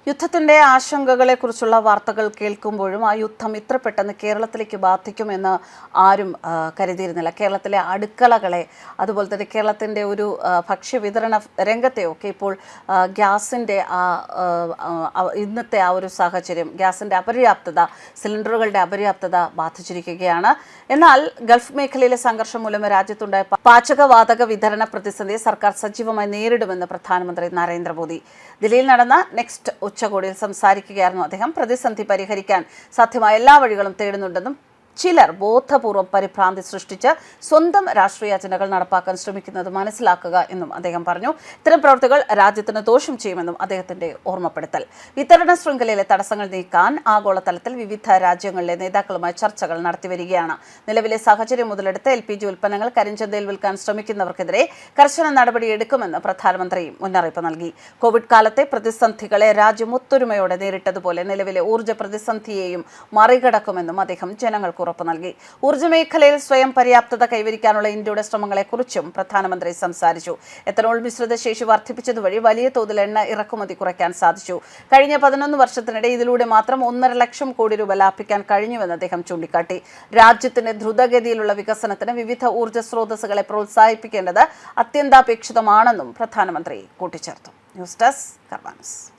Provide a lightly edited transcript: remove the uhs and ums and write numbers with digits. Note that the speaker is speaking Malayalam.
യുദ്ധത്തിന്റെ ആശങ്കകളെക്കുറിച്ചുള്ള വാർത്തകൾ കേൾക്കുമ്പോഴും ആ യുദ്ധം ഇത്ര പെട്ടെന്ന് കേരളത്തിലേക്ക് ബാധിക്കുമെന്ന് ആരും കരുതിയിരുന്നില്ല. കേരളത്തിലെ അടുക്കളകളെ, അതുപോലെ തന്നെ കേരളത്തിൻ്റെ ഒരു ഭക്ഷ്യവിതരണ രംഗത്തെയൊക്കെ ഇപ്പോൾ ഗ്യാസിൻ്റെ ഇന്നത്തെ ആ ഒരു സാഹചര്യം, ഗ്യാസിൻ്റെ അപര്യാപ്തത, സിലിണ്ടറുകളുടെ അപര്യാപ്തത ബാധിച്ചിരിക്കുകയാണ്. എന്നാൽ ഗൾഫ് മേഖലയിലെ സംഘർഷം മൂലം രാജ്യത്തുണ്ടായ പാചകവാതക വിതരണ പ്രതിസന്ധിയെ സർക്കാർ സജീവമായി നേരിടുമെന്ന് പ്രധാനമന്ത്രി നരേന്ദ്രമോദി. ദില്ലിയിൽ നടന്ന നെക്സ്റ്റ് ഉച്ചകോടിയിൽ സംസാരിക്കുകയായിരുന്നു അദ്ദേഹം. പ്രതിസന്ധി പരിഹരിക്കാൻ സാധ്യമായ എല്ലാ വഴികളും തേടുന്നുണ്ടെന്നും ചിലർ ബോധപൂർവം പരിഭ്രാന്തി സൃഷ്ടിച്ച് സ്വന്തം രാഷ്ട്രീയ അജണ്ടകൾ നടപ്പാക്കാൻ ശ്രമിക്കുന്നത് മനസ്സിലാക്കുക എന്നും അദ്ദേഹം പറഞ്ഞു. ഇത്തരം പ്രവൃത്തികൾ രാജ്യത്തിന് ദോഷം ചെയ്യുമെന്നും അദ്ദേഹത്തിന്റെ ഓർമ്മപ്പെടുത്തൽ. വിതരണ ശൃംഖലയിലെ തടസ്സങ്ങൾ നീക്കാൻ ആഗോളതലത്തിൽ വിവിധ രാജ്യങ്ങളിലെ നേതാക്കളുമായി ചർച്ചകൾ നടത്തിവരികയാണ്. നിലവിലെ സാഹചര്യം മുതലെടുത്ത് LPG ഉൽപ്പന്നങ്ങൾ കരിഞ്ചന്തയിൽ വിൽക്കാൻ ശ്രമിക്കുന്നവർക്കെതിരെ കർശന നടപടിയെടുക്കുമെന്ന് പ്രധാനമന്ത്രി മുന്നറിയിപ്പ് നൽകി. കോവിഡ് കാലത്തെ പ്രതിസന്ധികളെ രാജ്യം ഒത്തൊരുമയോടെ നേരിട്ടതുപോലെ നിലവിലെ ഊർജ്ജ പ്രതിസന്ധിയെയും മറികടക്കുമെന്നും അദ്ദേഹം ജനങ്ങൾക്ക് ഉറപ്പ് നൽകി. ഊർജ്ജ മേഖലയിൽ സ്വയം പര്യാപ്തത കൈവരിക്കാനുള്ള ഇന്ത്യയുടെ ശ്രമങ്ങളെക്കുറിച്ചും പ്രധാനമന്ത്രി സംസാരിച്ചു. എത്തനോൾ മിശ്രിത ശേഷി വർദ്ധിപ്പിച്ചതുവഴി വലിയ തോതിൽ എണ്ണ ഇറക്കുമതി കുറയ്ക്കാൻ സാധിച്ചു. കഴിഞ്ഞ 11 വർഷത്തിനിടെ ഇതിലൂടെ മാത്രം 1.5 ലക്ഷം കോടി രൂപ ലാഭിക്കാൻ കഴിഞ്ഞുവെന്ന് അദ്ദേഹം ചൂണ്ടിക്കാട്ടി. രാജ്യത്തിന്റെ ദ്രുതഗതിയിലുള്ള വികസനത്തിന് വിവിധ ഊർജ്ജ സ്രോതസ്സുകളെ പ്രോത്സാഹിപ്പിക്കേണ്ടത് അത്യന്താപേക്ഷിതമാണെന്നും പ്രധാനമന്ത്രി കൂട്ടിച്ചേർത്തു. News desk കർമാനസ്.